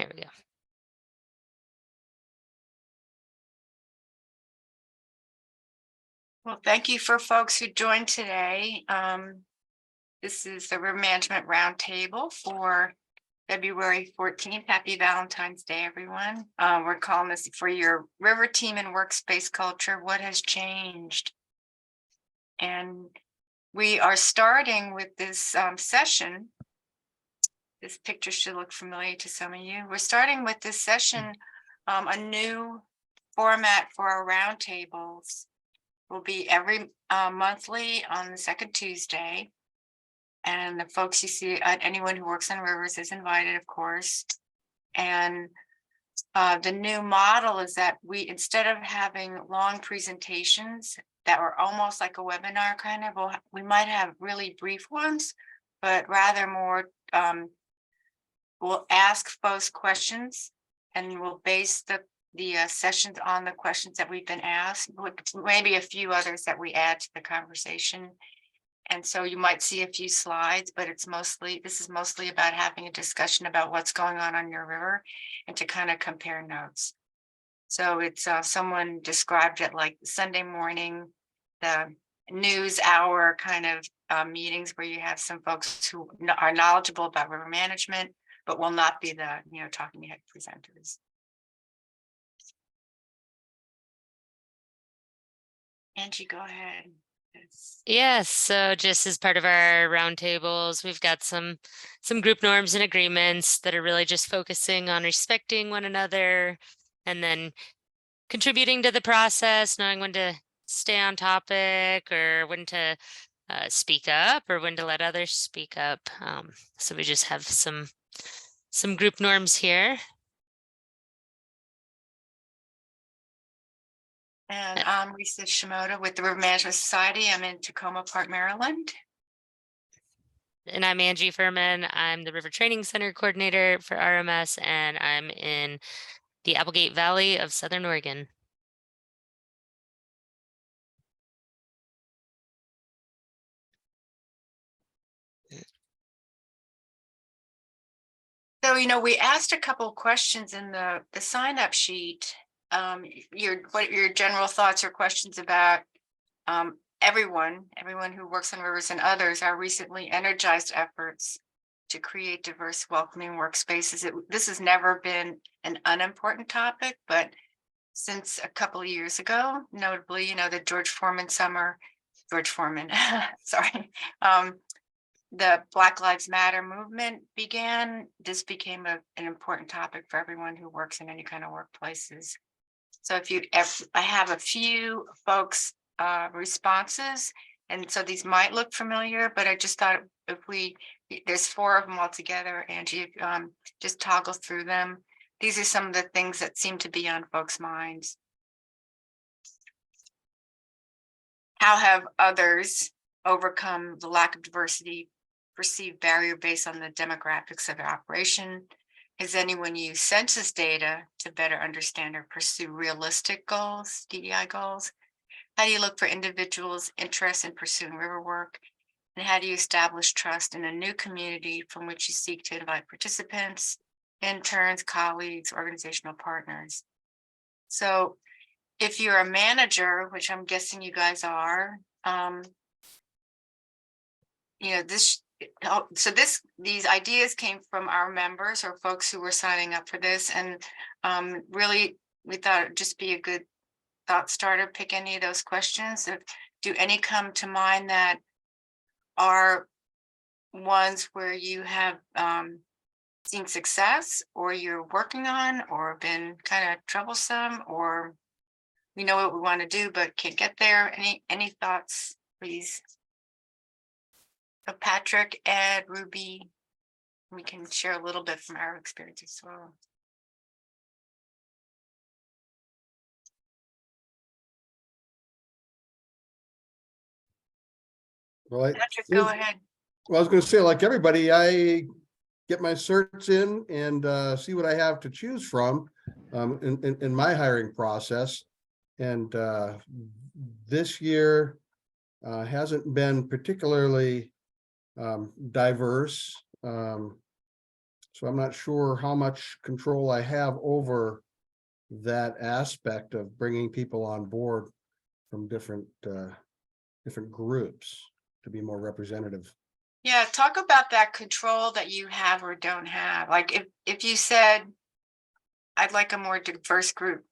There we go. Well, thank you for folks who joined today. This is the River Management Roundtable for February 14th. Happy Valentine's Day, everyone. We're calling this for your river team and workspace culture. What has changed? And we are starting with this session. This picture should look familiar to some of you. We're starting with this session, a new format for our roundtables. Will be every monthly on the second Tuesday. And the folks you see, anyone who works on rivers is invited, of course. And the new model is that we, instead of having long presentations that were almost like a webinar kind of, we might have really brief ones, but rather more, we'll ask folks questions and we'll base the sessions on the questions that we've been asked, with maybe a few others that we add to the conversation. And so you might see a few slides, but this is mostly about having a discussion about what's going on your river and to kind of compare notes. So it's someone described it like Sunday morning, the news hour kind of meetings where you have some folks who are knowledgeable about river management, but will not be the talking head presenters. Angie, go ahead. Yes, so just as part of our roundtables, we've got some group norms and agreements that are really just focusing on respecting one another and then contributing to the process, knowing when to stay on topic or when to speak up or when to let others speak up. So we just have some group norms here. And I'm Lisa Shimoda with the River Management Society. I'm in Tacoma Park, Maryland. And I'm Angie Furman. I'm the River Training Center Coordinator for RMS, and I'm in the Applegate Valley of Southern Oregon. So, we asked a couple of questions in the sign-up sheet. What your general thoughts or questions about everyone who works on rivers and others, our recently energized efforts to create diverse, welcoming workspaces. This has never been an unimportant topic, but since a couple of years ago, notably, the George Foreman, sorry, the Black Lives Matter movement began, this became an important topic for everyone who works in any kind of workplaces. So I have a few folks responses, and so these might look familiar, but I just thought there's 4 of them all together, Angie, just toggle through them. These are some of the things that seem to be on folks' minds. How have others overcome the lack of diversity perceived barrier based on the demographics of their operation? Has anyone used census data to better understand or pursue realistic goals, DEI goals? How do you look for individuals' interest in pursuing river work? And how do you establish trust in a new community from which you seek to invite participants, interns, colleagues, organizational partners? So if you're a manager, which I'm guessing you guys are, these ideas came from our members or folks who were signing up for this, and really we thought it'd just be a good thought starter. Pick any of those questions. Do any come to mind that are ones where you have seen success, or you're working on, or been kind of troublesome, or we know what we want to do but can't get there? Any thoughts, please? So Patrick, Ed, Ruby, we can share a little bit from our experience as well. Well, Patrick, go ahead. Well, I was going to say, like everybody, I get my certs in and see what I have to choose from in my hiring process. And this year hasn't been particularly diverse. So I'm not sure how much control I have over that aspect of bringing people on board from different groups to be more representative. Yeah, talk about that control that you have or don't have. Like if you said, I'd like a more diverse group,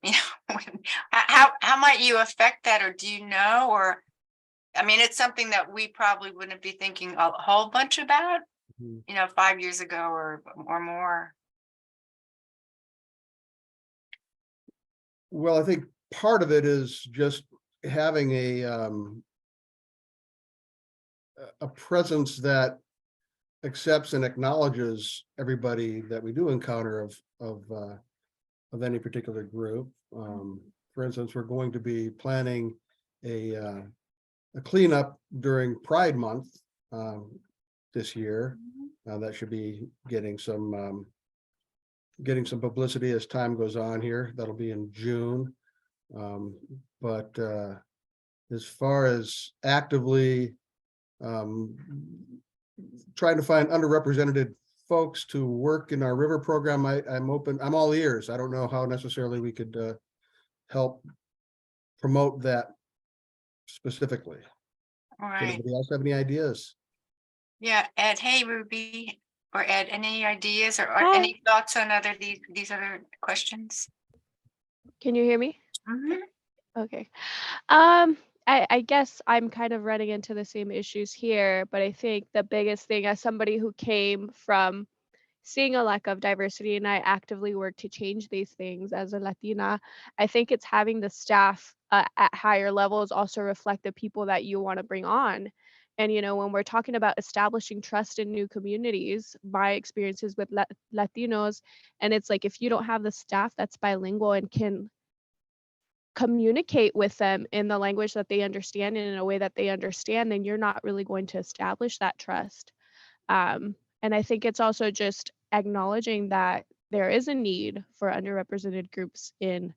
how might you affect that, or do you know? Or I mean, it's something that we probably wouldn't be thinking a whole bunch about, 5 years ago or more. Well, I think part of it is just having a presence that accepts and acknowledges everybody that we do encounter of any particular group. For instance, we're going to be planning a cleanup during Pride Month this year. That should be getting some publicity as time goes on here. That'll be in June. But as far as actively trying to find underrepresented folks to work in our river program, I'm open. I'm all ears. I don't know how necessarily we could help promote that specifically. All Does right. anybody else have any ideas? Yeah, Ed. Hey, Ruby or Ed. Any ideas or Hi. any thoughts on these other questions? Can you hear me? Mhm. Okay. I guess I'm kind of running into the same issues here, but I think the biggest thing, as somebody who came from seeing a lack of diversity and I actively work to change these things as a Latina, I think it's having the staff at higher levels also reflect the people that you want to bring on. And, when we're talking about establishing trust in new communities, my experiences with Latinos, and it's like if you don't have the staff that's bilingual and can communicate with them in the language that they understand and in a way that they understand, then you're not really going to establish that trust. And I think it's also just acknowledging that there is a need for underrepresented groups in,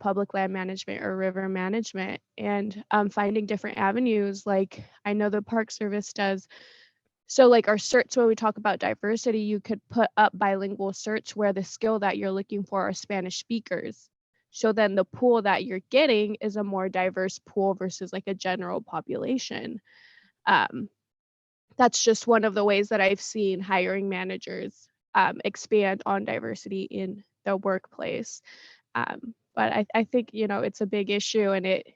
public land management or river management, and finding different avenues. Like I know the Park Service does. So like our certs, when we talk about diversity, you could put up bilingual certs where the skill that you're looking for are Spanish speakers. So then the pool that you're getting is a more diverse pool versus like a general population. That's just one of the ways that I've seen hiring managers expand on diversity in the workplace. But I think, it's a big issue, and it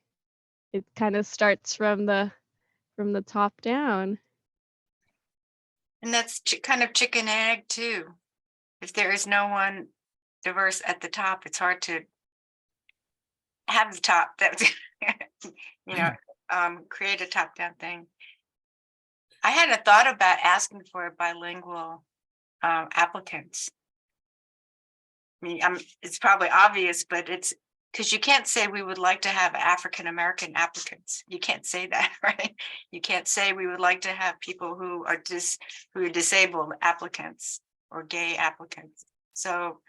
kind of starts from the top down. And that's kind of chicken egg too. If there is no one diverse at the top, it's hard to have the top that create a top down thing. I had a thought about asking for bilingual applicants. I mean, it's probably obvious, but it's because you can't say we would like to have African American applicants. You can't say that, right? You can't say we would like to have people who are disabled applicants or gay applicants. So,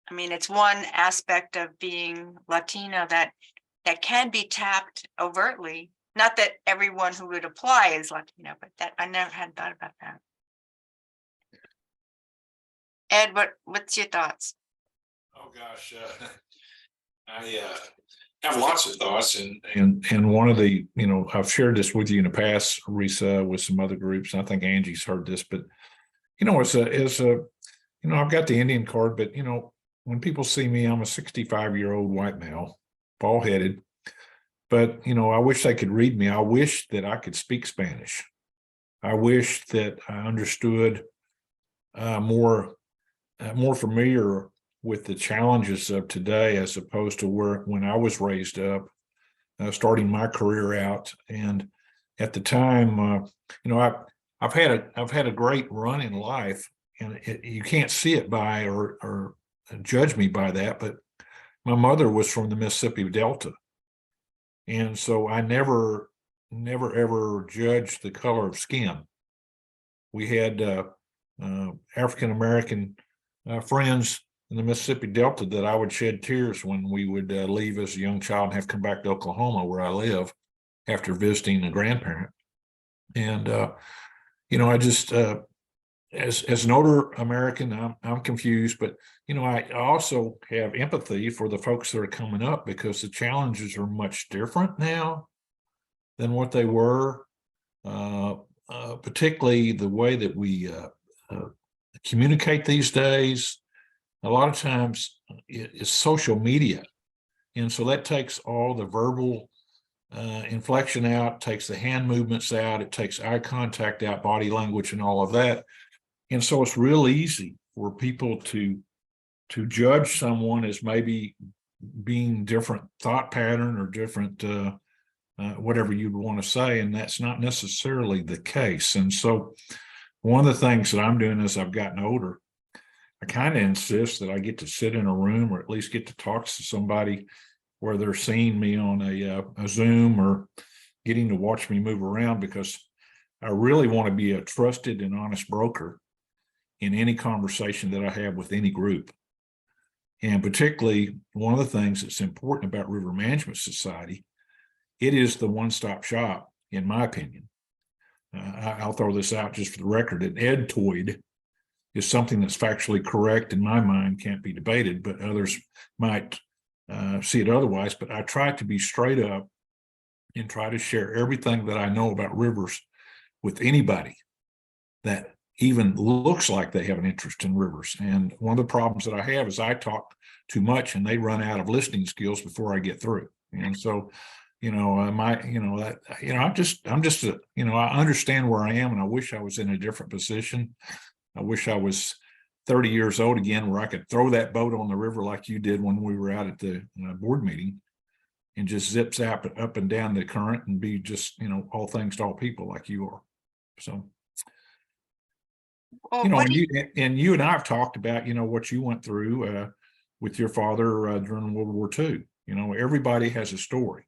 I mean, it's one aspect of being Latino that can be tapped overtly. Not that everyone who would apply is Latino, but that I never had thought about that. Ed, what's your thoughts? Oh gosh, I have lots of thoughts, and one of the, I've shared this with you in the past, Risa, with some other groups, and I think Angie's heard this, but I've got the Indian card, but when people see me, I'm a 65-year-old white male, bald headed, but I wish they could read me. I wish that I could speak Spanish. I wish that I understood more familiar with the challenges of today, as opposed to when I was raised up, starting my career out. And at the time, I've had a great run in life, and you can't see it by or judge me by that. But my mother was from the Mississippi Delta, and so I never ever judged the color of skin. We had African American friends in the Mississippi Delta that I would shed tears when we would leave as a young child and have to come back to Oklahoma, where I live, after visiting a grandparent. And I just as an older American, I'm confused, but I also have empathy for the folks that are coming up, because the challenges are much different now than what they were. Particularly the way that we communicate these days. A lot of times it's social media, and so that takes all the verbal inflection out, takes the hand movements out, it takes eye contact out, body language, and all of that. And so it's real easy for people to judge someone as maybe being different thought pattern or different whatever you'd want to say, and that's not necessarily the case. And so one of the things that I'm doing as I've gotten older, I kind of insist that I get to sit in a room, or at least get to talk to somebody where they're seeing me on a Zoom, or getting to watch me move around, because I really want to be a trusted and honest broker in any conversation that I have with any group. And particularly, one of the things that's important about River Management Society, it is the one-stop shop, in my opinion. I'll throw this out just for the record. An edtoid is something that's factually correct in my mind, can't be debated, but others might see it otherwise. But I try to be straight up and try to share everything that I know about rivers with anybody that even looks like they have an interest in rivers. And one of the problems that I have is I talk too much, and they run out of listening skills before I get through. And so, I understand where I am, and I wish I was in a different position. I wish I was 30 years old again, where I could throw that boat on the river like you did when we were out at the board meeting, and just zip zap up and down the current and be just, all things to all people like you are. So, Well, and you and I have talked about, what you went through with your father during World War II. Everybody has a story.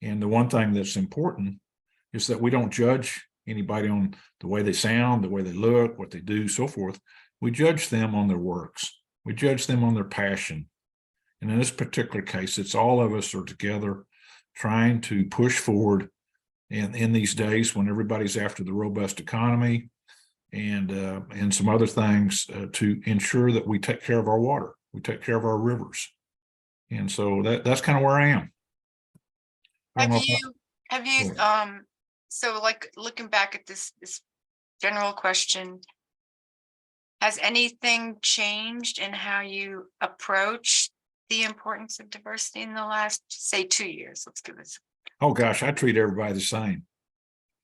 And the one thing that's important is that we don't judge anybody on the way they sound, the way they look, what they do, so forth. We judge them on their works. We judge them on their passion. And in this particular case, it's all of us are together trying to push forward in these days when everybody's after the robust economy and some other things to ensure that we take care of our water, we take care of our rivers. And so that's kind of where I am. Have you so like looking back at this general question, has anything changed in how you approach the importance of diversity in the last, say, 2 years? Let's give this. Oh gosh, I treat everybody the same.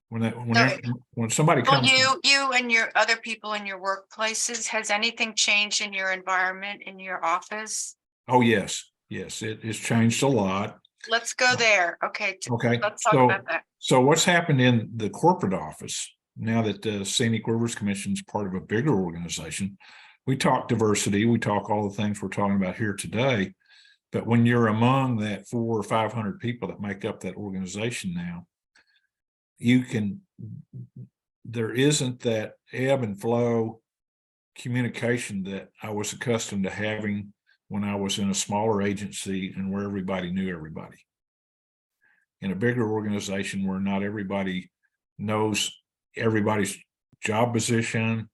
When somebody comes, you and your other people in your workplaces, has anything changed in your environment, in your office? Oh yes, it has changed a lot. Let's go there. Okay. Let's talk about that. So what's happened in the corporate office now that the Scenic Rivers Commission is part of a bigger organization? We talk diversity, we talk all the things we're talking about here today. But when you're among that 400 or 500 people that make up that organization now, there isn't that ebb and flow communication that I was accustomed to having when I was in a smaller agency and where everybody knew everybody. In a bigger organization where not everybody knows everybody's job position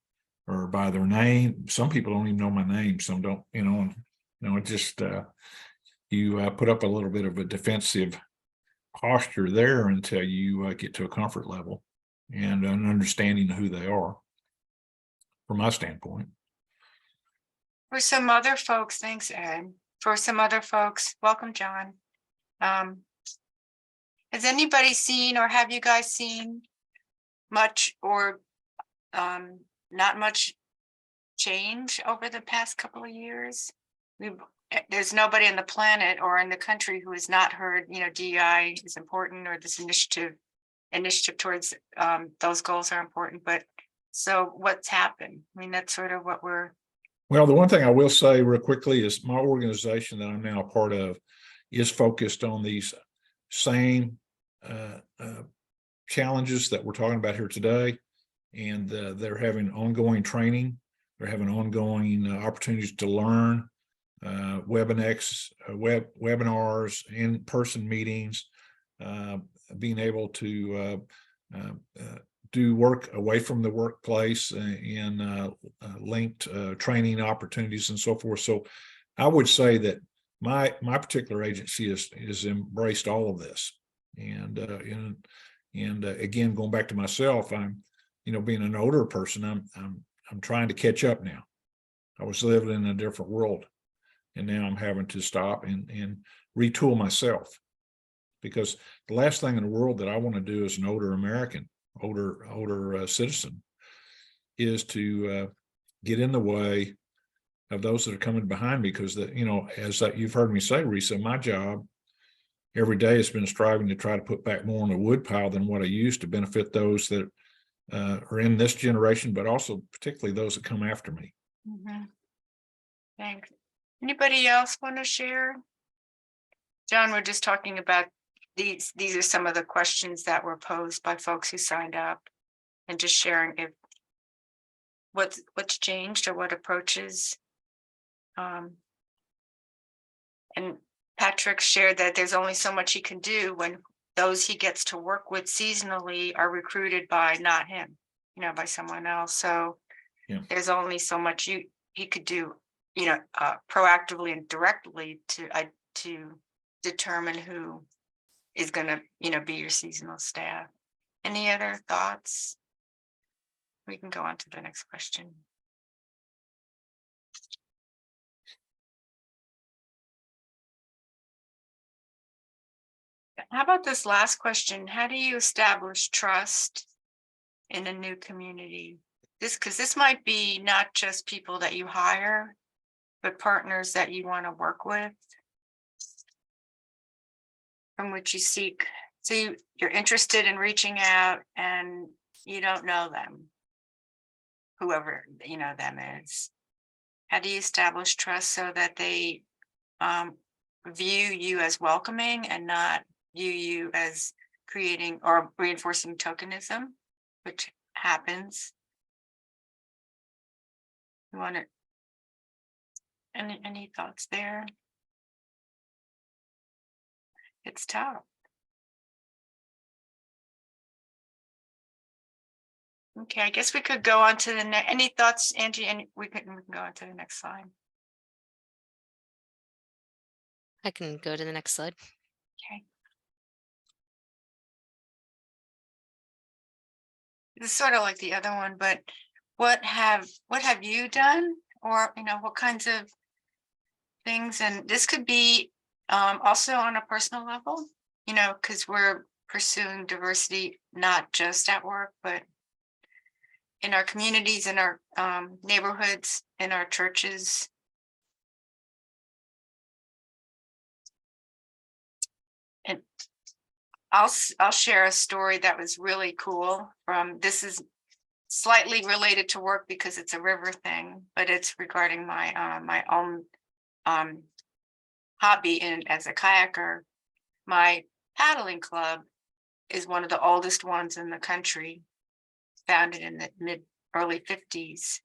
or by their name. Some people don't even know my name. Some don't, it just, you put up a little bit of a defensive posture there until you get to a comfort level and an understanding of who they are from my standpoint. For some other folks, thanks, Ed. For some other folks, welcome, John. Has anybody seen, or have you guys seen much or not much change over the past couple of years? There's nobody on the planet or in the country who has not heard, DEI is important, or this initiative towards those goals are important. But so what's happened? I mean, that's sort of what we're. Well, the one thing I will say real quickly is my organization that I'm now a part of is focused on these same challenges that we're talking about here today. And they're having ongoing training. They're having ongoing opportunities to learn, webinars, in-person meetings, being able to do work away from the workplace in linked training opportunities and so forth. So I would say that my particular agency is embraced all of this. And again, going back to myself, I'm, being an older person, I'm trying to catch up now. I was living in a different world, and now I'm having to stop and retool myself, because the last thing in the world that I want to do as an older American, older citizen, is to get in the way of those that are coming behind me. Because as you've heard me say, Risa, my job every day has been striving to try to put back more on the wood pile than what I used, to benefit those that are in this generation, but also particularly those that come after me. Mhm. Thanks. Anybody else want to share? John, we're just talking about these are some of the questions that were posed by folks who signed up, and just sharing if what's changed or what approaches. And Patrick shared that there's only so much he can do when those he gets to work with seasonally are recruited by not him, by someone else. So Yeah. There's only so much he could do, proactively and directly to determine who is going to, be your seasonal staff. Any other thoughts? We can go on to the next question. How about this last question? How do you establish trust in a new community? Because this might be not just people that you hire, but partners that you want to work with, from which you seek. So you're interested in reaching out and you don't know them, whoever them is. How do you establish trust so that they view you as welcoming and not view you as creating or reinforcing tokenism, which happens? You want to, any thoughts there? It's tough. Okay, I guess we could go on to the next. Any thoughts, Angie? And we can go on to the next slide. I can go to the next slide. Okay. This is sort of like the other one, but what have you done, or what kinds of things? And this could be also on a personal level, because we're pursuing diversity not just at work, but in our communities, in our neighborhoods, in our churches. And I'll share a story that was really cool. This is slightly related to work because it's a river thing, but it's regarding my own hobby. And as a kayaker, my paddling club is one of the oldest ones in the country, founded in the early 50s.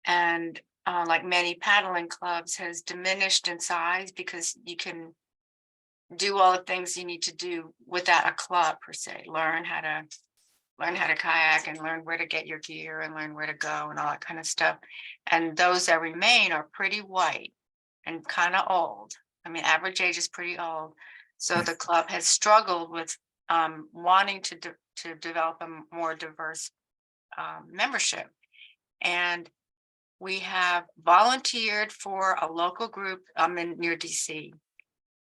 And like many paddling clubs, has diminished in size because you can do all the things you need to do without a club per se. Learn how to kayak and learn where to get your gear and learn where to go and all that kind of stuff. And those that remain are pretty white and kind of old. I mean, average age is pretty old. So the club has struggled with wanting to develop a more diverse membership. And we have volunteered for a local group near DC,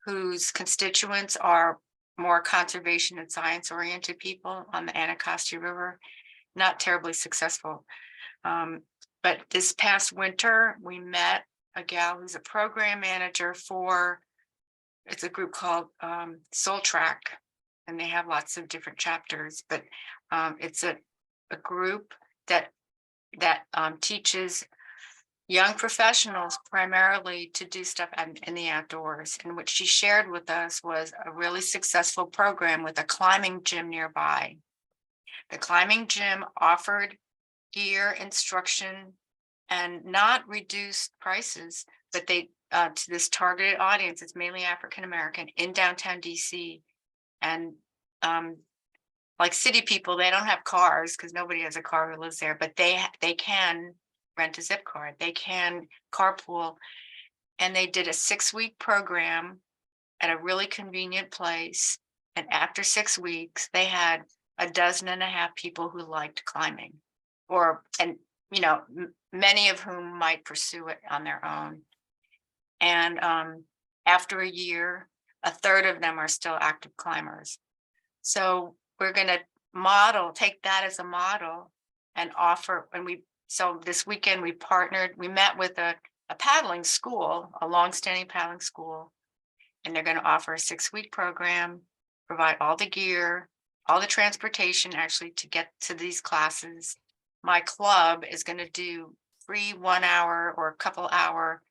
whose constituents are more conservation and science oriented people on the Anacostia River. Not terribly successful. But this past winter, we met a gal who's a program manager it's a group called Soul Track, and they have lots of different chapters, but it's a group that teaches young professionals primarily to do stuff in the outdoors. And what she shared with us was a really successful program with a climbing gym nearby. The climbing gym offered gear, instruction, and not reduced prices, but they to this targeted audience. It's mainly African American in downtown DC, and like city people, they don't have cars because nobody has a car who lives there, but they can rent a zip card, they can carpool. And they did a 6-week program at a really convenient place. And after 6 weeks, they had 12.5 people who liked climbing, and many of whom might pursue it on their own. And after a year, a third of them are still active climbers. So we're going to take that as a model and offer. So this weekend we met with a paddling school, a longstanding paddling school, and they're going to offer a 6-week program, provide all the gear, all the transportation actually to get to these classes. My club is going to do free 1 hour or a couple hour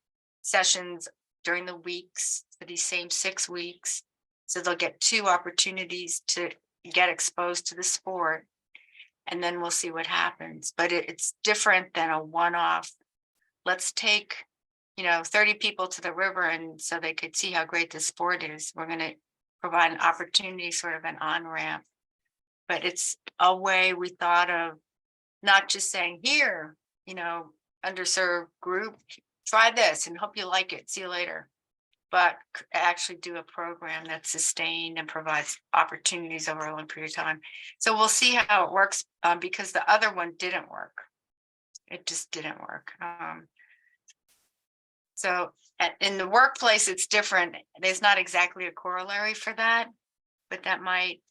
sessions during the weeks for these same 6 weeks. So they'll get 2 opportunities to get exposed to the sport, and then we'll see what happens. But it's different than a one-off. Let's take 30 people to the river, and so they could see how great the sport is. We're going to provide an opportunity, sort of an on-ramp. But it's a way we thought of, not just saying, here, underserved group, try this and hope you like it, see you later, but actually do a program that's sustained and provides opportunities over a long period of time. So we'll see how it works, because the other one didn't work. It just didn't work. So in the workplace, it's different. There's not exactly a corollary for that, but that might.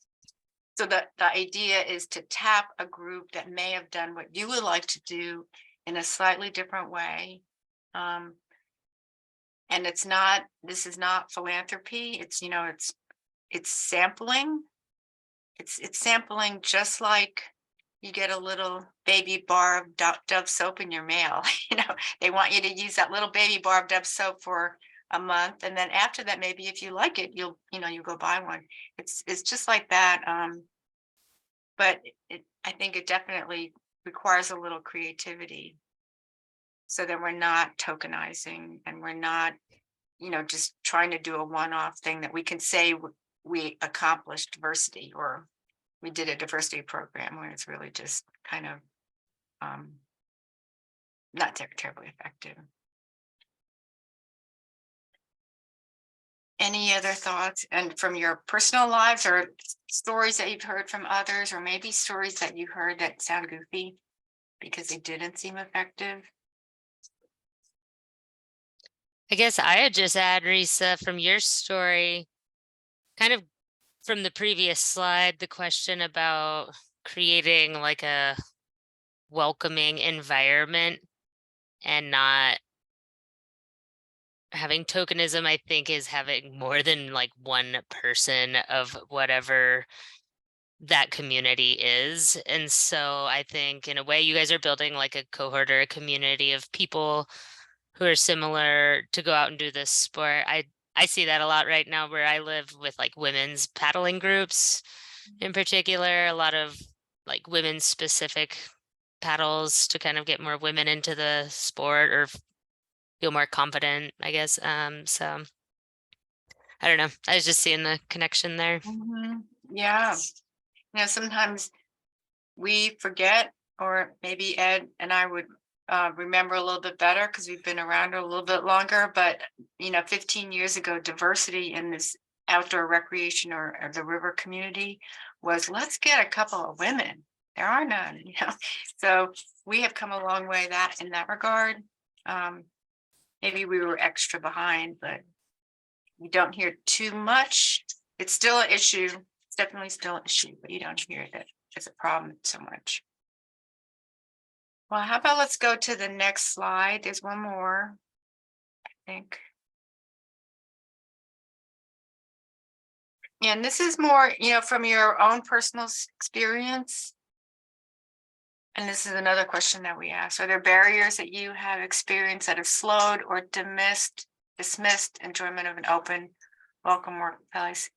So the idea is to tap a group that may have done what you would like to do in a slightly different way. And this is not philanthropy. It's sampling. It's sampling, just like you get a little baby bar of Dove soap in your mail. They want you to use that little baby bar of Dove soap for a month, and then after that, maybe if you like it, you'll go buy one. It's just like that. But I think it definitely requires a little creativity, so that we're not tokenizing and we're not, just trying to do a one-off thing that we can say we accomplished diversity, or we did a diversity program, where it's really just kind of not terribly effective. Any other thoughts, and from your personal lives, or stories that you've heard from others, or maybe stories that you heard that sound goofy because they didn't seem effective? I guess I had just add, Risa, from your story, kind of from the previous slide, the question about creating like a welcoming environment and not having tokenism, I think, is having more than like one person of whatever that community is. And so I think in a way you guys are building like a cohort or a community of people who are similar to go out and do this sport. I see that a lot right now where I live, with like women's paddling groups in particular, a lot of like women specific paddles to kind of get more women into the sport or feel more confident, I guess. So I don't know. I was just seeing the connection there. Mm-hmm. Yeah. Sometimes we forget, or maybe Ed and I would remember a little bit better because we've been around a little bit longer. But 15 years ago, diversity in this outdoor recreation or the river community was, let's get a couple of women. There are none. So we have come a long way in that regard. Maybe we were extra behind, but you don't hear too much. It's still an issue. It's definitely still an issue, but you don't hear that it's a problem so much. Well, how about let's go to the next slide. There's one more, I think. And this is more, from your own personal experience. And this is another question that we ask. Are there barriers that you have experienced that have slowed or dismissed enjoyment of an open, welcome workplace?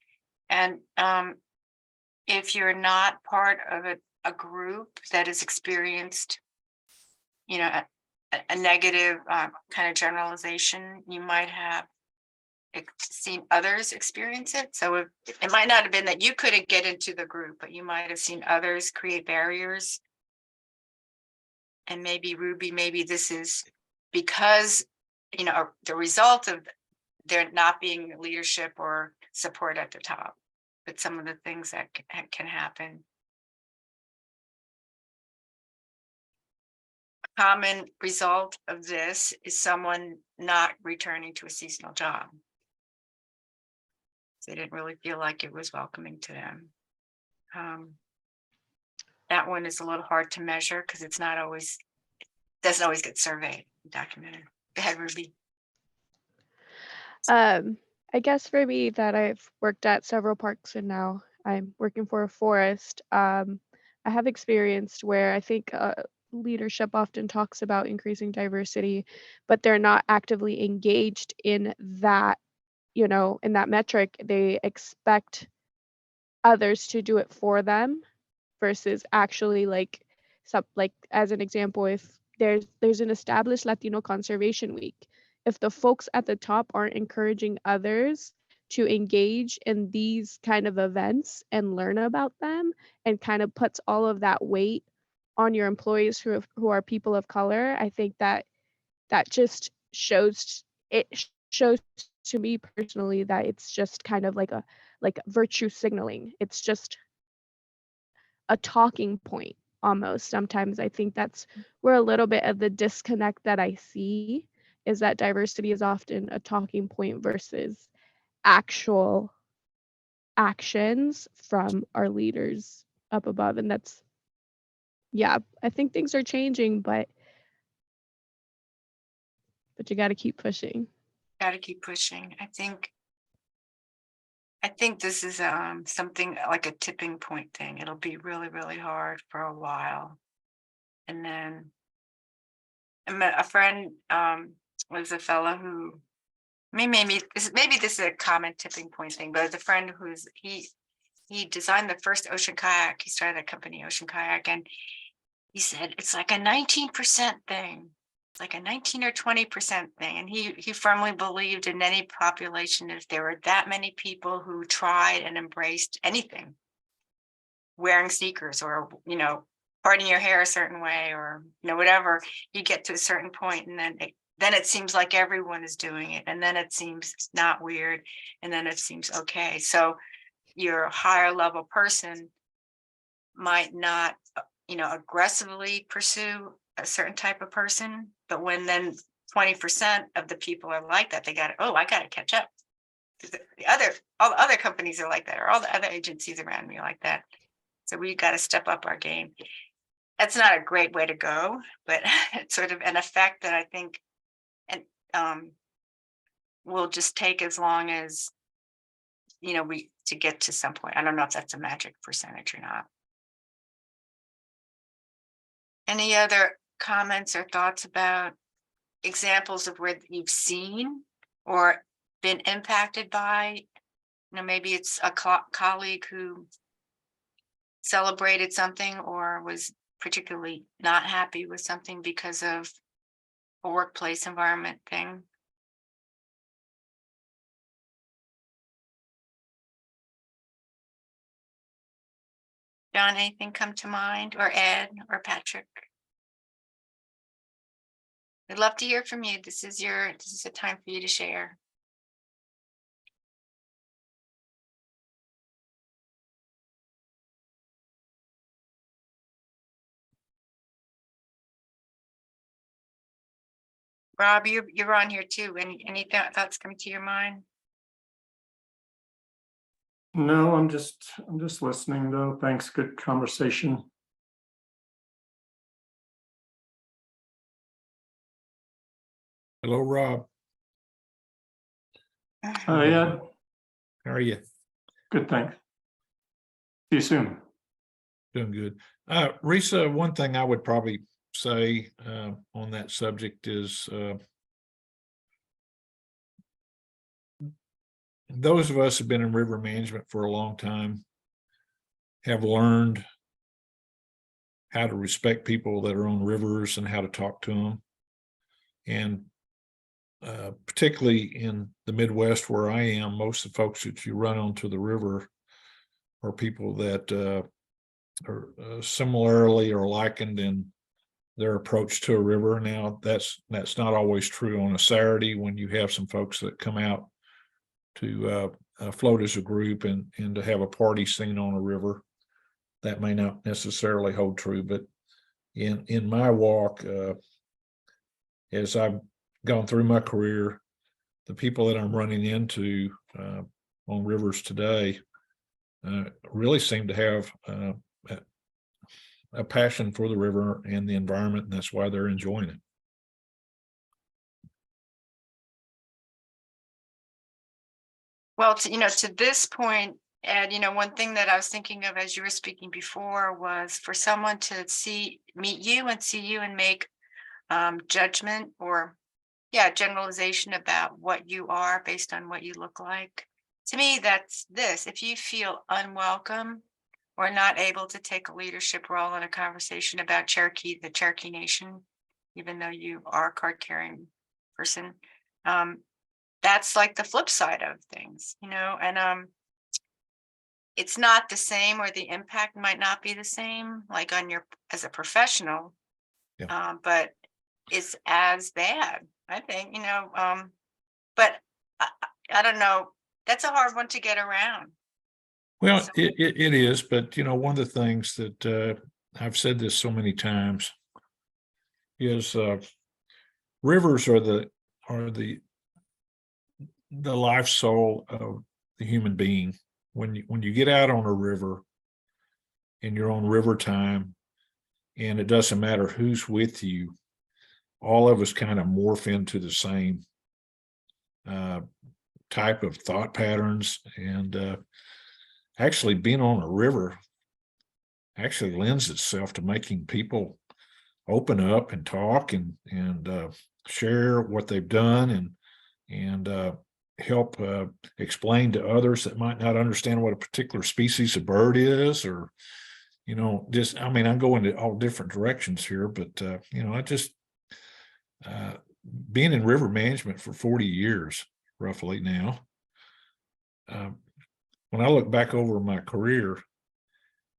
And if you're not part of a group that has experienced, a negative kind of generalization, you might have seen others experience it. So it might not have been that you couldn't get into the group, but you might have seen others create barriers. And maybe Ruby, maybe this is because, the result of there not being leadership or support at the top, but some of the things that can happen. Common result of this is someone not returning to a seasonal job. They didn't really feel like it was welcoming to them. That one is a little hard to measure because it's not always, doesn't always get surveyed, documented. Go ahead, Ruby. I guess for me that I've worked at several parks and now I'm working for a forest. I have experienced where I think leadership often talks about increasing diversity, but they're not actively engaged in that, in that metric. They expect others to do it for them versus actually like as an example, if there's an established Latino Conservation Week, if the folks at the top aren't encouraging others to engage in these kind of events and learn about them, and kind of puts all of that weight on your employees who are people of color, I think that just shows to me personally that it's just kind of like virtue signaling. It's just a talking point almost. Sometimes I think that's where a little bit of the disconnect that I see is that diversity is often a talking point versus actual actions from our leaders up above. And that's, yeah, I think things are changing, but you got to keep pushing. Got to keep pushing. I think this is something like a tipping point thing. It'll be really, really hard for a while. And then I met a friend, was a fellow who, maybe this is a common tipping point thing, but it's a friend he designed the first ocean kayak. He started a company, Ocean Kayak, and he said it's like a 19% thing. It's like a 19 or 20% thing. And he firmly believed in any population, if there were that many people who tried and embraced anything, wearing sneakers or, parting your hair a certain way, or, whatever, you get to a certain point, and then it seems like everyone is doing it. And then it seems not weird. And then it seems okay. So your higher level person might not, aggressively pursue a certain type of person, but when then 20% of the people are like that, I got to catch up. All the other companies are like that, or all the other agencies around me are like that. So we got to step up our game. That's not a great way to go, but it's sort of an effect that I think, and will just take as long as, to get to some point. I don't know if that's a magic percentage or not. Any other comments or thoughts about examples of where you've seen or been impacted by, maybe it's a colleague who celebrated something or was particularly not happy with something because of a workplace environment thing? John, anything come to mind, or Ed or Patrick? I'd love to hear from you. This is a time for you to share. Rob, you're on here too. Any thoughts come to your mind? No, I'm just listening though. Thanks. Good conversation. Hello, Rob. Yeah, How are you? good, thanks. See you soon. Doing good. Risa, one thing I would probably say on that subject is those of us who've been in river management for a long time have learned how to respect people that are on rivers and how to talk to them. And particularly in the Midwest where I am, most of the folks that you run onto the river are people that are similarly or likened in their approach to a river. Now, that's not always true on a Saturday when you have some folks that come out to float as a group and to have a party scene on a river. That may not necessarily hold true, but in my walk, as I've gone through my career, the people that I'm running into on rivers today really seem to have a passion for the river and the environment, and that's why they're enjoying it. Well, to this point, Ed, one thing that I was thinking of as you were speaking before was for someone to meet you and see you and make judgment or generalization about what you are based on what you look like. To me, that's this. If you feel unwelcome or not able to take a leadership role in a conversation about the Cherokee Nation, even though you are a card-carrying person, that's like the flip side of things, and it's not the same, or the impact might not be the same, like on your as a professional, but it's as bad, I think, but I don't know. That's a hard one to get around. Well, So- it is, but one of the things that I've said this so many times is rivers are the life soul of the human being. When you get out on a river and you're on river time, and it doesn't matter who's with you, all of us kind of morph into the same type of thought patterns. And actually being on a river actually lends itself to making people open up and talk and share what they've done and help explain to others that might not understand what a particular species of bird is, or I go into all different directions here, but I just being in river management for 40 years roughly now, when I look back over my career,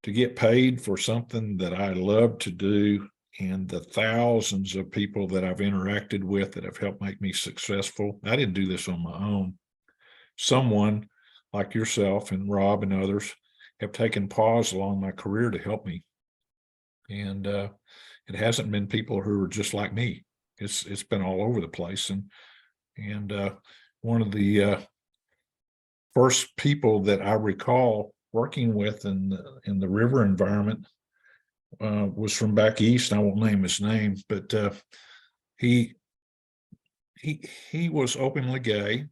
to get paid for something that I love to do and the thousands of people that I've interacted with that have helped make me successful, I didn't do this on my own. Someone like yourself and Rob and others have taken pause along my career to help me. And it hasn't been people who are just like me. It's been all over the place. And one of the first people that I recall working with in the river environment was from back east. I won't name his name, but he was openly gay.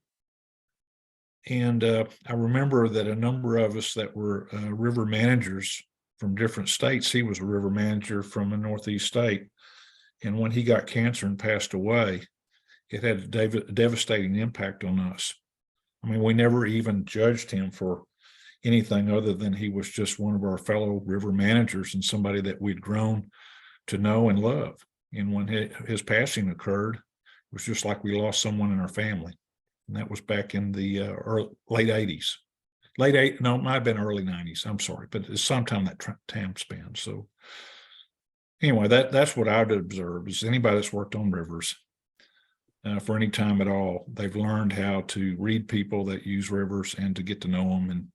And I remember that a number of us that were river managers from different states, he was a river manager from a Northeast state. And when he got cancer and passed away, it had a devastating impact on us. I mean, we never even judged him for anything other than he was just one of our fellow river managers and somebody that we'd grown to know and love. And when his passing occurred, it was just like we lost someone in our family. And that was back in the late 80s. It might have been early 90s. I'm sorry, but it's sometime that time span. So anyway, that's what I'd observe is anybody that's worked on rivers for any time at all, they've learned how to read people that use rivers and to get to know them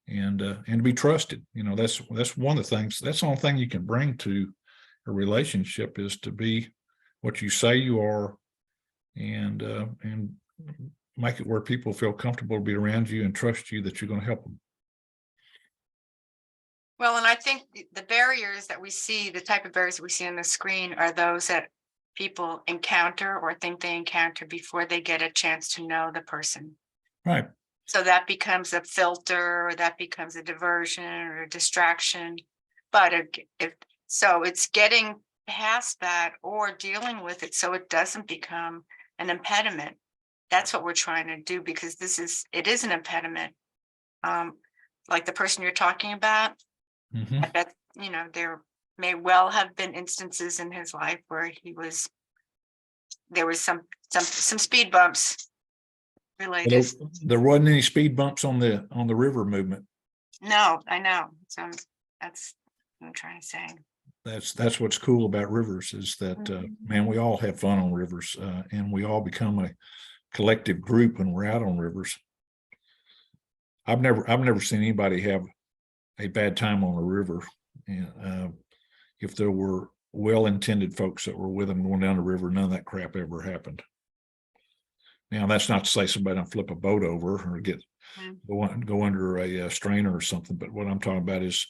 and to be trusted. That's one of the things. That's the only thing you can bring to a relationship is to be what you say you are, and make it where people feel comfortable to be around you and trust you that you're going to help them. Well, and I think the barriers that we see, the type of barriers that we see on the screen are those that people encounter or think they encounter before they get a chance to know the person. Right. So that becomes a filter, or that becomes a diversion or a distraction. But so it's getting past that or dealing with it so it doesn't become an impediment. That's what we're trying to do, because it is an impediment. Like the person you're talking about, Mm-hmm. I bet, there may well have been instances in his life where he was there was some speed bumps related. There wasn't any speed bumps on the river movement. No, I know. So that's what I'm trying to say. That's what's cool about rivers is that man, we all have fun on rivers, and we all become a collective group when we're out on rivers. I've never seen anybody have a bad time on a river. And if there were well-intended folks that were with them going down the river, none of that crap ever happened. Now, that's not to say somebody don't flip a boat over or go under a strainer or something. But what I'm talking about is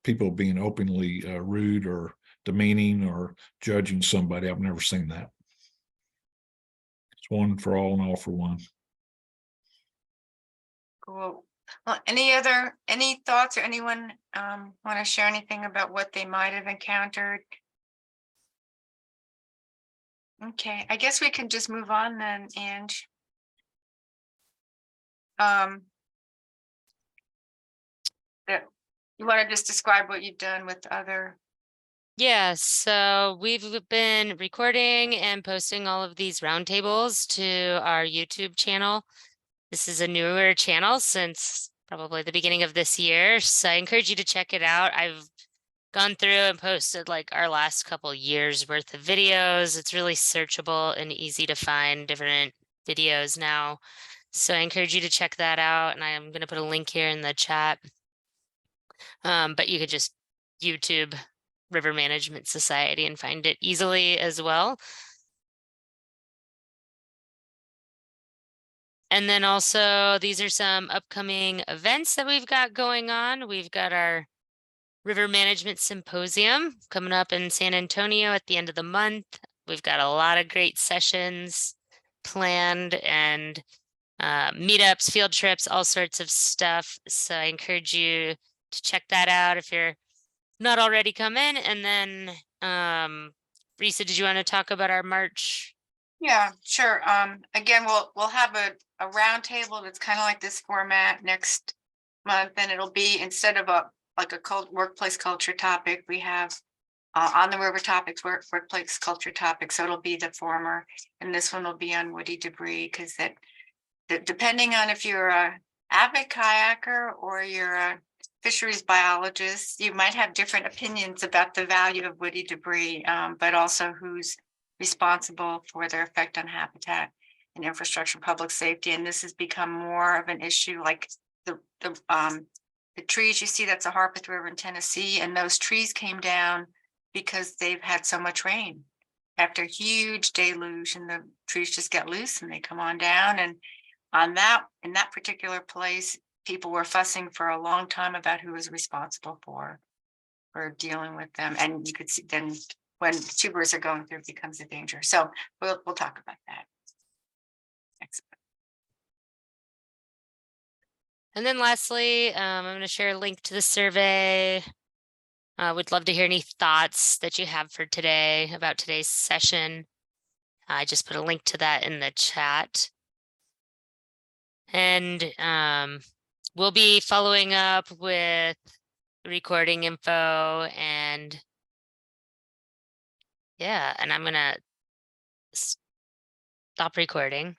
people being openly rude or demeaning or judging somebody. I've never seen that. It's one for all and all for one. Cool. Well, any thoughts or anyone want to share anything about what they might have encountered? Okay, I guess we can just move on then, Ange. You want to just describe what you've done with other? Yeah, so we've been recording and posting all of these roundtables to our YouTube channel. This is a newer channel since probably the beginning of this year, so I encourage you to check it out. I've gone through and posted like our last couple years worth of videos. It's really searchable and easy to find different videos now. So I encourage you to check that out, and I'm going to put a link here in the chat. But you could just YouTube River Management Society and find it easily as well. And then also, these are some upcoming events that we've got going on. We've got our River Management Symposium coming up in San Antonio at the end of the month. We've got a lot of great sessions planned and meetups, field trips, all sorts of stuff. So I encourage you to check that out if you're not already come in. And then Risa, did you want to talk about our March? Yeah, sure. Again, we'll have a round table that's kind of like this format next month, and it'll be instead of a workplace culture topic, we have on the river topics, workplace culture topics. So it'll be the former, and this one will be on woody debris, because that depending on if you're a avid kayaker or you're a fisheries biologist, you might have different opinions about the value of woody debris, but also who's responsible for their effect on habitat and infrastructure, public safety. And this has become more of an issue, like the trees you see, that's a Harpeth River in Tennessee, and those trees came down because they've had so much rain after a huge deluge, and the trees just get loose and they come on down. And in that particular place, people were fussing for a long time about who was responsible for dealing with them. And you could see then when tubers are going through, it becomes a danger. So we'll talk about that. Next. And then lastly, I'm going to share a link to the survey. We'd love to hear any thoughts that you have for today about today's session. I just put a link to that in the chat. And we'll be following up with recording info, and yeah, and I'm going to stop recording.